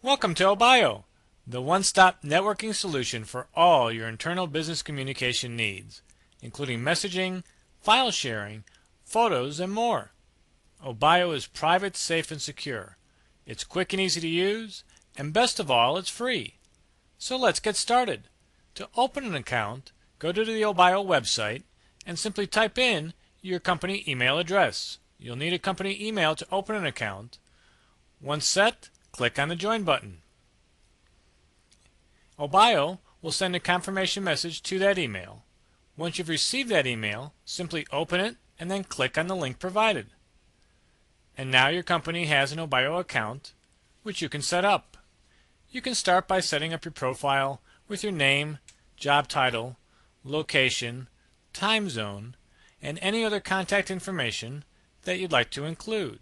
Welcome to Obayoo, the one-stop networking solution for all your internal business communication needs, including messaging, file sharing, photos, and more. Obayoo is private, safe, and secure. It's quick and easy to use, and best of all, it's free. So let's get started. To open an account, go to the Obayoo website and simply type in your company email address. You'll need a company email to open an account. Once set, click on the Join button. Obayoo will send a confirmation message to that email. Once you've received that email, simply open it and then click on the link provided. And now your company has an Obayoo account, which you can set up. You can start by setting up your profile with your name, job title, location, time zone, and any other contact information that you'd like to include.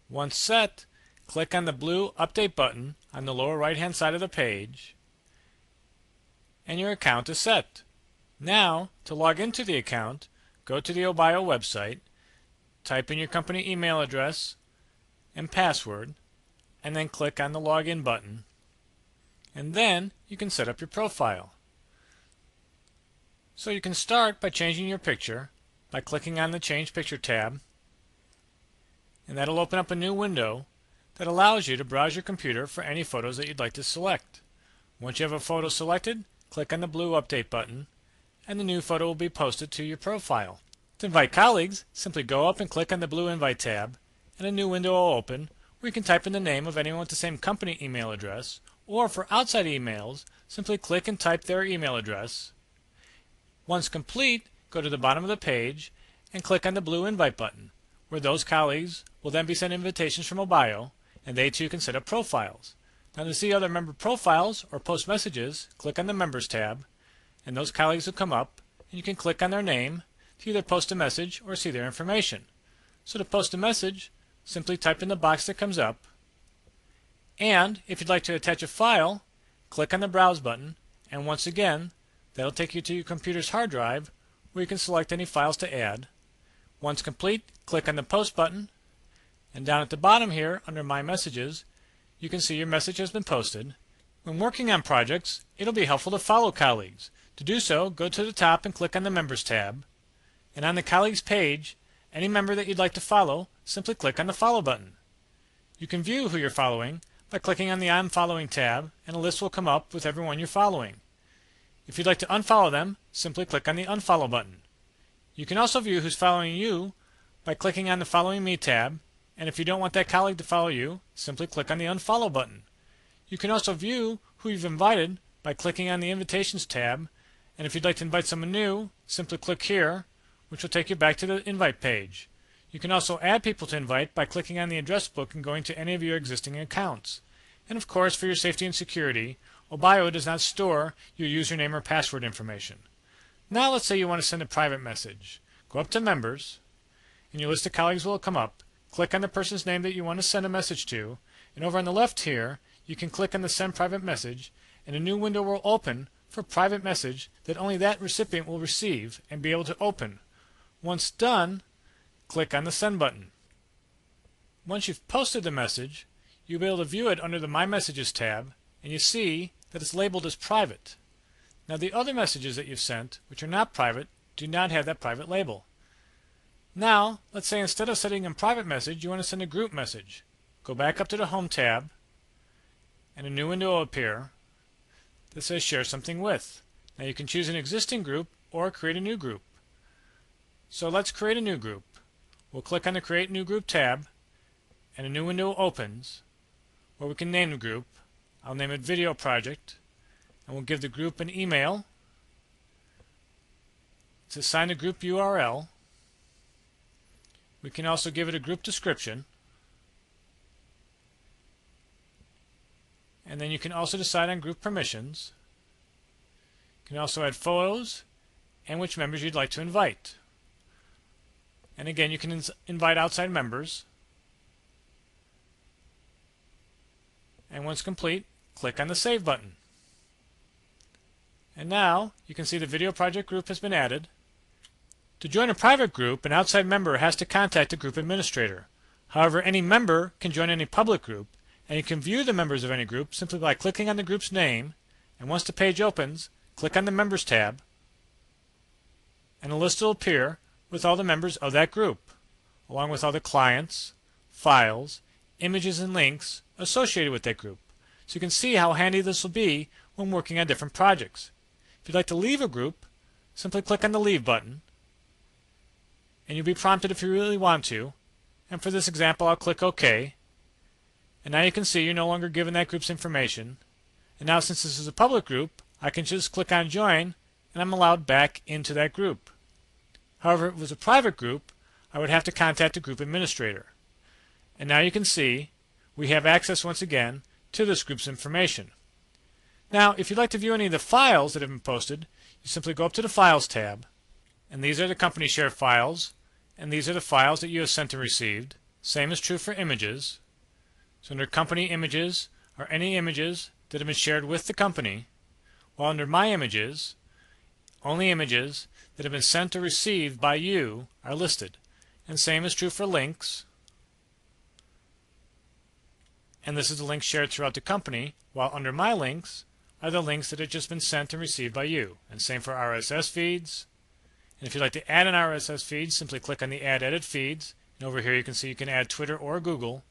Once set, click on the blue Update button on the lower right-hand side of the page, and your account is set. Now, to log into the account, go to the Obayoo website, type in your company email address and password, and then click on the Login button, and then you can set up your profile. So you can start by changing your picture by clicking on the Change Picture tab, and that'll open up a new window that allows you to browse your computer for any photos that you'd like to select. Once you have a photo selected, click on the blue Update button, and the new photo will be posted to your profile. To invite colleagues, simply go up and click on the blue Invite tab, and a new window will open where you can type in the name of anyone with the same company email address, or for outside emails, simply click and type their email address. Once complete, go to the bottom of the page and click on the blue Invite button, where those colleagues will then be sent invitations from Obayoo, and they too can set up profiles. Now to see other member profiles or post messages, click on the Members tab, and those colleagues will come up, and you can click on their name to either post a message or see their information. So to post a message, simply type in the box that comes up, and if you'd like to attach a file, click on the Browse button, and once again, that'll take you to your computer's hard drive where you can select any files to add. Once complete, click on the Post button, and down at the bottom here under My Messages, you can see your message has been posted. When working on projects, it'll be helpful to follow colleagues. To do so, go to the top and click on the Members tab, and on the colleagues page, any member that you'd like to follow, simply click on the Follow button. You can view who you're following by clicking on the I'm Following tab, and a list will come up with everyone you're following. If you'd like to unfollow them, simply click on the Unfollow button. You can also view who's following you by clicking on the Following Me tab, and if you don't want that colleague to follow you, simply click on the Unfollow button. You can also view who you've invited by clicking on the Invitations tab, and if you'd like to invite someone new, simply click here, which will take you back to the Invite page. You can also add people to invite by clicking on the address book and going to any of your existing accounts. And of course, for your safety and security, Obayoo does not store your username or password information. Now let's say you want to send a private message. Go up to Members, and your list of colleagues will come up. Click on the person's name that you want to send a message to, and over on the left here, you can click on the Send Private Message, and a new window will open for a private message that only that recipient will receive and be able to open. Once done, click on the Send button. Once you've posted the message, you'll be able to view it under the My Messages tab, and you see that it's labeled as private. Now the other messages that you've sent, which are not private, do not have that private label. Now, let's say instead of sending a private message, you want to send a group message. Go back up to the Home tab, and a new window will appear that says Share Something With. Now you can choose an existing group or create a new group. So let's create a new group. We'll click on the Create New Group tab, and a new window opens where we can name the group. I'll name it Video Project, and we'll give the group an email to assign the group URL. We can also give it a group description, and then you can also decide on group permissions. You can also add photos and which members you'd like to invite. And again, you can invite outside members. And once complete, click on the Save button. And now you can see the Video Project group has been added. To join a private group, an outside member has to contact the group administrator. However, any member can join any public group, And you can view the members of any group simply by clicking on the group's name, and once the page opens, click on the Members tab, and a list will appear with all the members of that group, along with all the clients, files, images, and links associated with that group. So you can see how handy this will be when working on different projects. If you'd like to leave a group, simply click on the Leave button, and you'll be prompted if you really want to. And for this example, I'll click OK. And now you can see you're no longer given that group's information. And now, since this is a public group, I can just click on Join, and I'm allowed back into that group. However, if it was a private group, I would have to contact the group administrator. And now you can see we have access once again to this group's information. Now, if you'd like to view any of the files that have been posted, you simply go up to the Files tab, and these are the company share files, and these are the files that you have sent and received. Same is true for images. So under Company Images are any images that have been shared with the company, while under My Images, only images that have been sent or received by you are listed. And same is true for links. And this is the link shared throughout the company, while under My Links are the links that have just been sent and received by you. And same for RSS feeds. And if you'd like to add an RSS feed, simply click on the Add Edit Feeds. And over here you can see you can add Twitter or Google.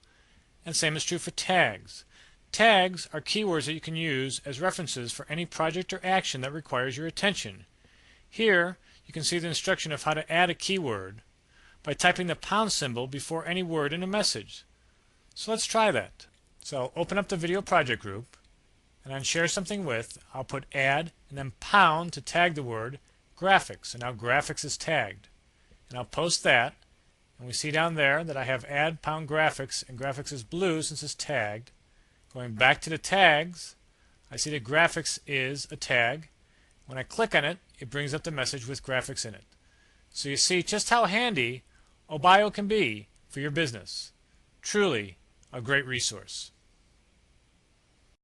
And same is true for tags. Tags are keywords that you can use as references for any project or action that requires your attention. Here you can see the instruction of how to add a keyword by typing the pound symbol before any word in a message. So let's try that. So open up the video project group, and on Share Something With, I'll put add and then pound to tag the word graphics. And now graphics is tagged. And I'll post that, and we see down there that I have add pound graphics, and graphics is blue since it's tagged. Going back to the tags, I see that graphics is a tag. When I click on it, it brings up the message with graphics in it. So you see just how handy Obayoo can be for your business. Truly a great resource.